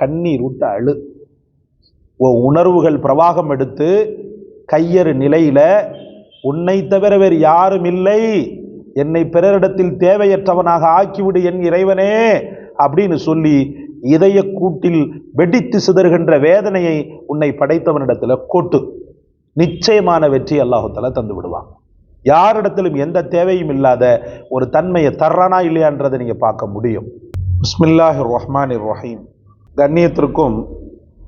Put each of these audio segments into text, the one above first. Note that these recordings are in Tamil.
கண்ணீர் விட்டு அழு. உணர்வுகள் பிரவாகம் எடுத்து கையறு நிலையில உன்னை தவிர வேறு யாரும் இல்லை, என்னை பிறரிடத்தில் தேவையற்றவனாக ஆக்கிவிடு என் இறைவனே அப்படின்னு சொல்லி இதய கூட்டில் வெடித்து சிதறுகின்ற வேதனையை உன்னை படைத்தவனிடத்துல கொட்டு. நிச்சயமான வெற்றி அல்லாஹ் தஆலா தந்து விடுவான். யாரிடத்திலும் எந்த தேவையும் இல்லாத ஒரு தன்மையை தர்றானா இல்லையான்றதை நீங்க பார்க்க முடியும். பிஸ்மில்லாஹிர் ரஹ்மானிர் ரஹீம். கண்ணியத்திற்கும்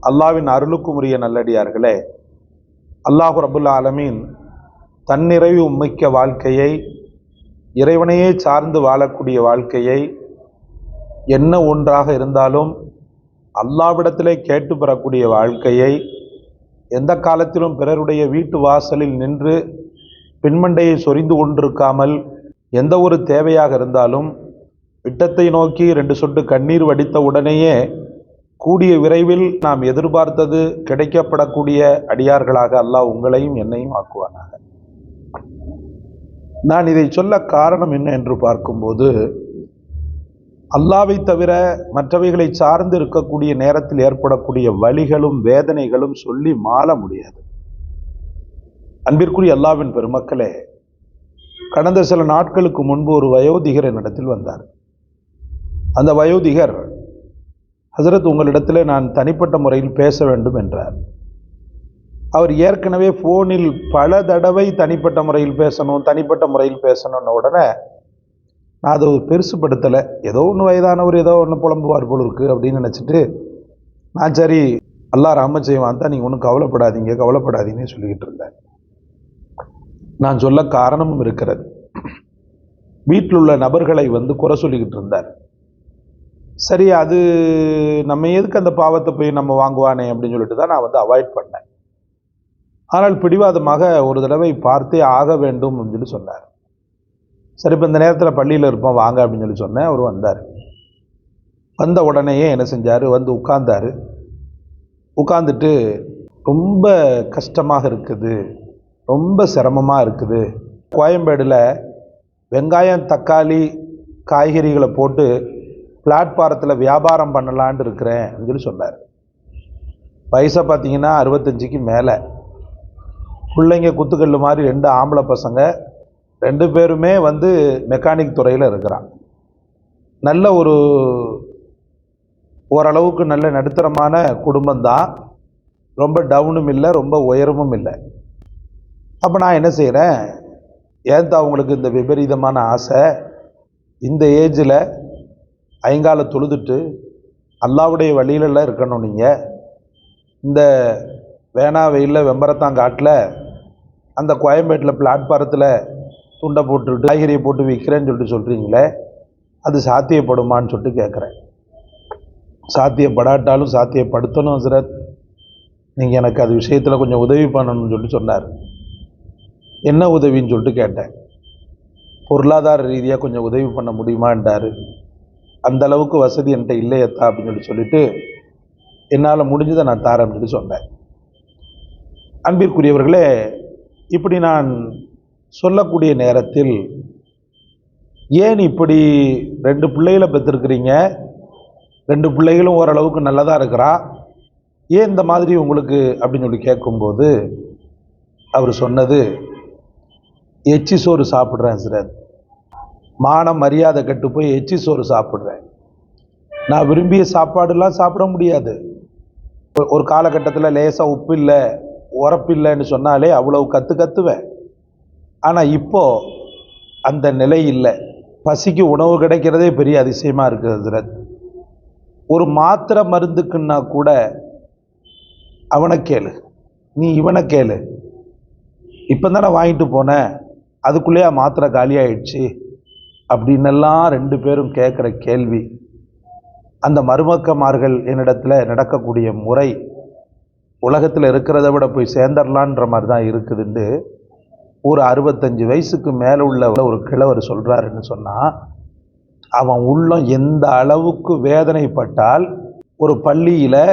அல்லாஹ்வின் அருளுக்கும் உரிய நல்லடியார்களே, அல்லாஹ் ரப்புல் ஆலமீன் தன்னிறைவு மிக்க வாழ்க்கையை, இறைவனையே சார்ந்து வாழக்கூடிய வாழ்க்கையை, என்ன ஒன்றாக இருந்தாலும் அல்லாஹ்விடத்திலே கேட்டு பெறக்கூடிய வாழ்க்கையை, எந்த காலத்திலும் பிறருடைய வீட்டு வாசலில் நின்று பின்மண்டையை சொரிந்து கொண்டிருக்காமல், எந்த ஒரு தேவையாக இருந்தாலும் விட்டத்தை நோக்கி 2 சொட்டு கண்ணீர் வடித்த உடனேயே கூடிய விரைவில் நாம் எதிர்பார்த்தது கிடைக்கப்படக்கூடிய அடியார்களாக அல்லாஹ் உங்களையும் என்னையும் ஆக்குவானாக. நான் இதை சொல்ல காரணம் என்ன என்று பார்க்கும்போது, அல்லாஹ்வை தவிர மற்றவைகளை சார்ந்து இருக்கக்கூடிய நேரத்தில் ஏற்படக்கூடிய வலிகளும் வேதனைகளும் சொல்லி மாள முடியாது. அன்பிற்குரிய அல்லாஹ்வின் பெருமக்களே, கடந்த சில நாட்களுக்கு முன்பு ஒரு வயோதிகர் என்னிடத்தில் வந்தார். அந்த வயோதிகர், ஹசரத் உங்களிடத்தில் நான் தனிப்பட்ட முறையில் பேச வேண்டும் என்றார். அவர் ஏற்கனவே ஃபோனில் பல தடவை தனிப்பட்ட முறையில் பேசணும்னு உடனே நான் அதை பெருசுப்படுத்தலை. ஏதோ ஒன்று வயதானவர் ஏதோ ஒன்று புலம்புவார் போல் இருக்கு அப்படின்னு நினச்சிட்டு நான் சரி அல்லாஹ் ரஹ்மத் செய்வான் தான், நீங்கள் ஒன்றும் கவலைப்படாதீங்கன்னு சொல்லிக்கிட்டு இருந்தேன். நான் சொல்ல காரணமும் இருக்கிறது. வீட்டில் உள்ள நபர்களை குறை சொல்லிக்கிட்டு இருந்தார். சரி, அது நம்ம எதுக்கு அந்த பாவத்தை போய் நம்ம வாங்குவானே அப்படின்னு சொல்லிட்டு தான் நான் அவாய்ட் பண்ணேன். ஆனால் பிடிவாதமாக ஒரு தடவை பார்த்தே ஆக வேண்டும் அப்படின்னு சொல்லி சொன்னார். சரி, இப்போ இந்த நேரத்தில் பள்ளியில் இருப்போம் வாங்க அப்படின்னு சொல்லி சொன்னேன். அவர் வந்தார். வந்த உடனேயே என்ன செஞ்சார், உட்கார்ந்தார். உட்கார்ந்துட்டு ரொம்ப கஷ்டமாக இருக்குது, ரொம்ப சிரமமாக இருக்குது, கோயம்பேடில் வெங்காயம் தக்காளி காய்கறிகளை போட்டு பிளாட்பாரத்தில் வியாபாரம் பண்ணலான்னு இருக்கிறேன் அப்படின்னு சொல்லி சொன்னார். வயசை பார்த்தீங்கன்னா 65க்கு மேலே. பிள்ளைங்க குத்துக்கல் மாதிரி 2 ஆம்பளை பசங்க, 2 பேருமே மெக்கானிக் துறையில் இருக்கிறான். நல்ல ஓரளவுக்கு நல்ல நடுத்தரமான குடும்பம்தான். ரொம்ப டவுனும் இல்லை, ரொம்ப உயரமும் இல்லை. அப்போ நான் என்ன செய்கிறேன், ஏன் அவங்களுக்கு இந்த விபரீதமான ஆசை, இந்த ஏஜில் ஐங்கால தொழுதுட்டு அல்லாஹ்வுடைய வழியிலெல்லாம் இருக்கணும். நீங்கள் இந்த வேணா வெயிலில் வெம்பரத்தாங்காட்டில் அந்த கோயம்பேட்டில் பிளாட்பாரத்தில் துண்டை போட்டுவிட்டு காய்கறியை போட்டு விற்கிறேன்னு சொல்கிறீங்களே, அது சாத்தியப்படுமான்னு சொல்லிட்டு கேட்குறேன். சாத்தியப்படாட்டாலும் சாத்தியப்படுத்தணும் ஹஸ்ரத், நீங்கள் எனக்கு அது விஷயத்தில் கொஞ்சம் உதவி பண்ணணும்னு சொல்லிட்டு சொன்னார். என்ன உதவின்னு சொல்லிட்டு கேட்டேன். பொருளாதார ரீதியாக கொஞ்சம் உதவி பண்ண முடியுமான்றார். அந்த அளவுக்கு வசதி என்கிட்ட இல்லையத்தா அப்படின்னு சொல்லிட்டு என்னால் முடிஞ்சதை நான் தாரேன்னு சொல்லி சொன்னேன். அன்பிற்குரியவர்களே, இப்படி நான் சொல்லக்கூடிய நேரத்தில், ஏன் இப்படி 2 பிள்ளைகளை பெற்றிருக்கிறீங்க, 2 பிள்ளைகளும் ஓரளவுக்கு நல்லதாக இருக்கிறா, ஏன் இந்த மாதிரி உங்களுக்கு அப்படின்னு சொல்லி கேட்கும்போது அவர் சொன்னது, எச்சி சோறு சாப்பிட்றேன் சார், மான மரியாதை கெட்டு போய் எச்சி சோறு சாப்பிட்றேன். நான் விரும்பிய சாப்பாடுலாம் சாப்பிட முடியாது. ஒரு காலகட்டத்தில் லேசாக உப்பு இல்லை உரப்பு இல்லைன்னு சொன்னாலே அவ்வளவு கத்துவேன். ஆனால் இப்போ அந்த நிலை இல்லை. பசிக்கு உணவு கிடைக்கிறதே பெரிய அதிசயமாக இருக்குது. ஒரு மாத்திரை மருந்துக்குன்னா கூட அவனை கேளு, நீ இவனை கேளு, இப்போ தானே வாங்கிட்டு போனேன், அதுக்குள்ளேயே மாத்திரை காலியாயிடுச்சு அப்படின்னெல்லாம் 2 பேரும் கேட்குற கேள்வி, அந்த மருமக்கமார்கள் என்னிடத்தில் நடக்கக்கூடிய முறை உலகத்தில் இருக்கிறத விட போய் சேர்ந்துடலான்ற மாதிரி தான் இருக்குதுன்னு ஒரு 65 வயசுக்கு மேலே உள்ள ஒரு கிழவர் சொல்கிறாருன்னு சொன்னால், அவன் உள்ளம் எந்த அளவுக்கு வேதனைப்பட்டால் ஒரு பள்ளியில்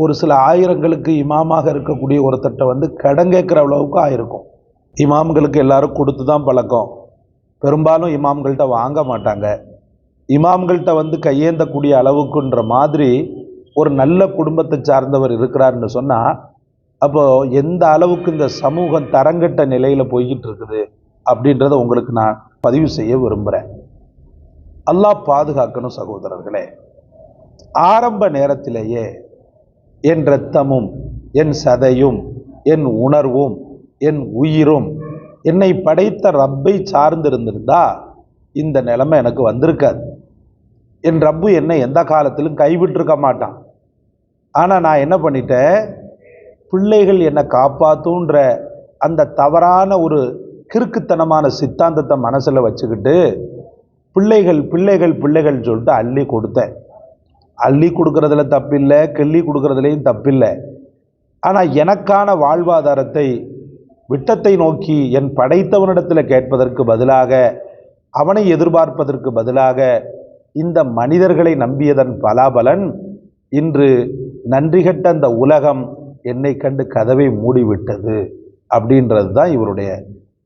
ஒரு சில ஆயிரங்களுக்கு இமாமாக இருக்கக்கூடிய ஒருத்தட்ட கடன் கேட்குற அளவுக்கு ஆயிருக்கும். இமாம்களுக்கு எல்லாரும் கொடுத்து தான் பழக்கம். பெரும்பாலும் இமாம்கள்கிட்ட வாங்க மாட்டாங்க. இமாம்கள்கிட்ட கையேந்தக்கூடிய அளவுக்குன்ற மாதிரி ஒரு நல்ல குடும்பத்தை சார்ந்தவர் இருக்கிறாருன்னு சொன்னால், அப்போ எந்த அளவுக்கு இந்த சமூகம் தரங்கட்ட நிலையில் போய்கிட்டு இருக்குது அப்படின்றத உங்களுக்கு நான் பதிவு செய்ய விரும்புகிறேன். அல்லாஹ் பாதுகாக்கணும் சகோதரர்களே. ஆரம்ப நேரத்திலேயே என் இரத்தமும் என் சதையும் என் உணர்வும் என் உயிரும் என்னை படைத்த ரப்பை சார்ந்திருந்திருந்தா இந்த நிலைமை எனக்கு வந்திருக்காது. என் ரப்பு என்னை எந்த காலத்திலும் கைவிட்டிருக்க மாட்டான். ஆனால் நான் என்ன பண்ணிட்டேன், பிள்ளைகள் என்னை காப்பாற்றுன்ற அந்த தவறான ஒரு கிறுக்குத்தனமான சித்தாந்தத்தை மனசில் வச்சுக்கிட்டு பிள்ளைகள் பிள்ளைகள் பிள்ளைகள் சொல்லிட்டு அள்ளி கொடுத்தேன். அள்ளி கொடுக்கறதுல தப்பில்லை, கிள்ளி கொடுக்கறதுலையும் தப்பில்லை. ஆனால் எனக்கான வாழ்வாதாரத்தை விட்டத்தை நோக்கி என் படைத்தவனிடத்தில் கேட்பதற்கு பதிலாக, அவனை எதிர்பார்ப்பதற்கு பதிலாக இந்த மனிதர்களை நம்பியதன் பலாபலன் இன்று நன்றிகட்ட அந்த உலகம் என்னை கண்டு கதவை மூடிவிட்டது அப்படின்றது தான் இவருடைய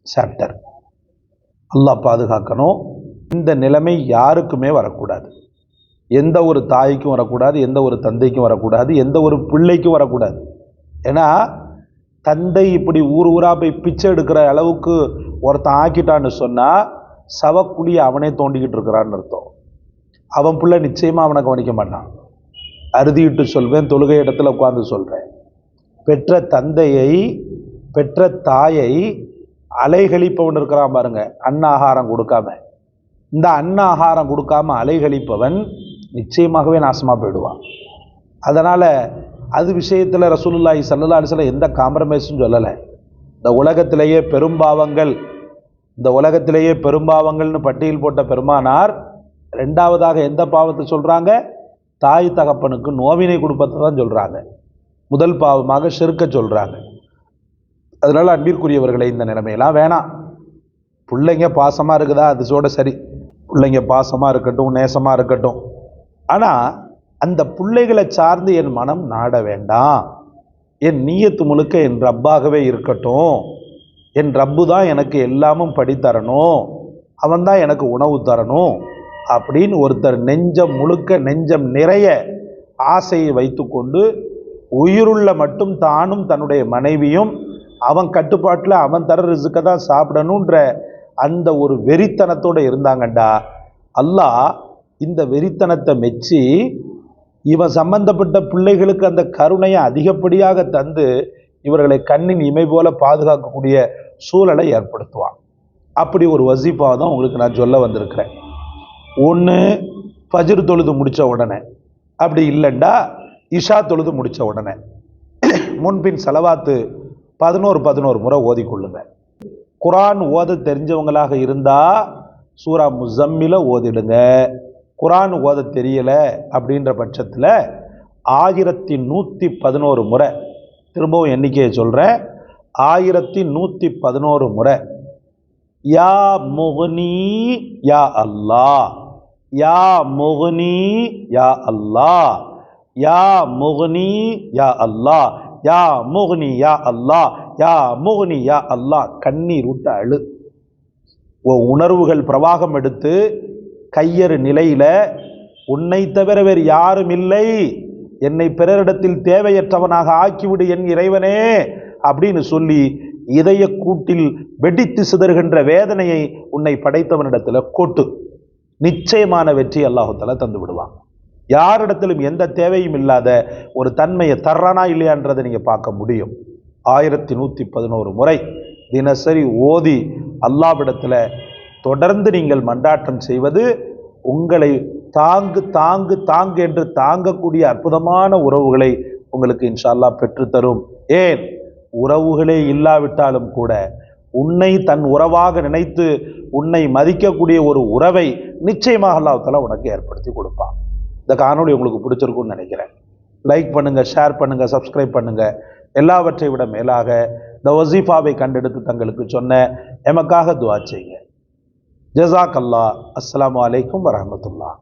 சாப்டர். அல்லாஹ் பாதுகாக்கணும். இந்த நிலைமை யாருக்குமே வரக்கூடாது. எந்த ஒரு தாய்க்கும் வரக்கூடாது, எந்த ஒரு தந்தைக்கும் வரக்கூடாது, எந்த ஒரு பிள்ளைக்கும் வரக்கூடாது. ஏன்னா தந்தை இப்படி ஊர் ஊராக போய் பிச்சை எடுக்கிற அளவுக்கு ஒருத்தன் ஆக்கிட்டான்னு சொன்னால் சவக்குழியை அவனே தோண்டிக்கிட்டு இருக்கிறான்னு அர்த்தம். அவன் பிள்ளை நிச்சயமாக அவனை கவனிக்க மாட்டான். அறுதிட்டு சொல்வேன், தொழுகை இடத்துல உட்கார்ந்து சொல்கிறேன். பெற்ற தந்தையை, பெற்ற தாயை அலைகழிப்பவன் இருக்கிறான் பாருங்க, அன்னாகாரம் கொடுக்காம. இந்த அன்னாகாரம் கொடுக்காம அலைகழிப்பவன் நிச்சயமாகவே நாசமாக போயிடுவான். அதனால் அது விஷயத்தில் ரசூலுல்லாஹி ஸல்லல்லாஹு அலைஹி வஸல்லம் எந்த காம்ப்ரமைஸும் சொல்லலை. இந்த உலகத்திலேயே பெரும்பாவங்கள்னு பட்டியல் போட்ட பெருமானார் ரெண்டாவதாக எந்த பாவத்தை சொல்கிறாங்க? தாய் தகப்பனுக்கு நோவினை கொடுப்பதை தான் சொல்கிறாங்க. முதல் பாவமாக ஷிர்க்க சொல்கிறாங்க. அதனால் அன்பிற்குரியவர்களை, இந்த நிலைமையெல்லாம் வேணாம். பிள்ளைங்க பாசமாக இருக்குதா, அதோட சரி, பிள்ளைங்க பாசமாக இருக்கட்டும், நேசமாக இருக்கட்டும். ஆனால் அந்த பிள்ளைகளை சார்ந்து என் மனம் நாட வேண்டாம். என் நீயத்து முழுக்க என் ரப்பாகவே இருக்கட்டும். என் ரப்பு தான் எனக்கு எல்லாமும் படித்தரணும், அவன் தான் எனக்கு உணவு தரணும் அப்படின்னு ஒருத்தர் நெஞ்சம் முழுக்க, நெஞ்சம் நிறைய ஆசையை வைத்து கொண்டு உயிருள்ள மட்டும் தானும் தன்னுடைய மனைவியும் அவன் கட்டுப்பாட்டில் அவன் தர ரிசுக்கை தான் சாப்பிடணுன்ற அந்த ஒரு வெறித்தனத்தோடு இருந்தாங்கண்டா, அல்லாஹ் இந்த வெறித்தனத்தை மெச்சி இவன் சம்பந்தப்பட்ட பிள்ளைகளுக்கு அந்த கருணையை அதிகப்படியாக தந்து இவர்களை கண்ணின் இமை போல பாதுகாக்கக்கூடிய சூழலை ஏற்படுத்துவான். அப்படி ஒரு வசீஃபாவை தான் உங்களுக்கு நான் சொல்ல வந்திருக்கிறேன். ஒன்று ஃபஜ்ர் தொழுது முடித்த உடனே, அப்படி இல்லைண்டா இஷா தொழுது முடித்த உடனே முன்பின் செலவாத்து 11 முறை ஓதிக்கொள்ளுங்க. குரான் ஓத தெரிஞ்சவங்களாக இருந்தால் சூரா முஸம்மில ஓதிடுங்க. குரான் ஓத தெரியலை அப்படின்ற பட்சத்தில் 1111 முறை, திரும்பவும் எண்ணிக்கையை சொல்கிறேன், 1111 முறை யா முக்னி யா அல்லாஹ், யா முக்னி யா அல்லாஹ், யா முக்னி யா அல்லாஹ், யா முக்னி யா அல்லாஹ், யா முக்னி யா அல்லாஹ். கண்ணீர் விட்டு அழு. உணர்வுகள் பிரவாகம் எடுத்து கையறு நிலையில உன்னை தவிர வேறு யாரும் இல்லை, என்னை பிறரிடத்தில் தேவையற்றவனாக ஆக்கிவிடு என் இறைவனே அப்படின்னு சொல்லி இதய கூட்டில் வெடித்து சிதறுகின்ற வேதனையை உன்னை படைத்தவனிடத்தில் கொட்டு. நிச்சயமான வெற்றி அல்லாஹு தஆலா தந்து விடுவான். யாரிடத்திலும் எந்த தேவையும் இல்லாத ஒரு தன்மையை தர்றானா இல்லையான்றதை நீங்க பார்க்க முடியும். 1111 முறை தினசரி ஓதி அல்லாஹ்விடத்தில் தொடர்ந்து நீங்கள் மன்றாட்டம் செய்வது உங்களை தாங்கு தாங்கு தாங்கு என்று தாங்கக்கூடிய அற்புதமான உறவுகளை உங்களுக்கு இன்ஷா அல்லாஹ் பெற்றுத்தரும். ஏன், உறவுகளே இல்லாவிட்டாலும் கூட உன்னை தன் உறவாக நினைத்து உன்னை மதிக்கக்கூடிய ஒரு உறவை நிச்சயமாக அல்லாஹ் தஆலா உனக்கு ஏற்படுத்தி கொடுப்பான். இந்த காணொளி உங்களுக்கு பிடிச்சிருக்கும்னு நினைக்கிறேன். லைக் பண்ணுங்க, ஷேர் பண்ணுங்க, சப்ஸ்கிரைப் பண்ணுங்க. எல்லாவற்றை விட மேலாக இந்த வசீஃபாவை கண்டெடுத்து தங்களுக்கு சொன்ன எமக்காக துஆ செய்யுங்க. ஜஸாக் அல்லாஹ். அஸ்ஸலாமு அலைக்கும் வரஹ்மத்துல்லாஹ்.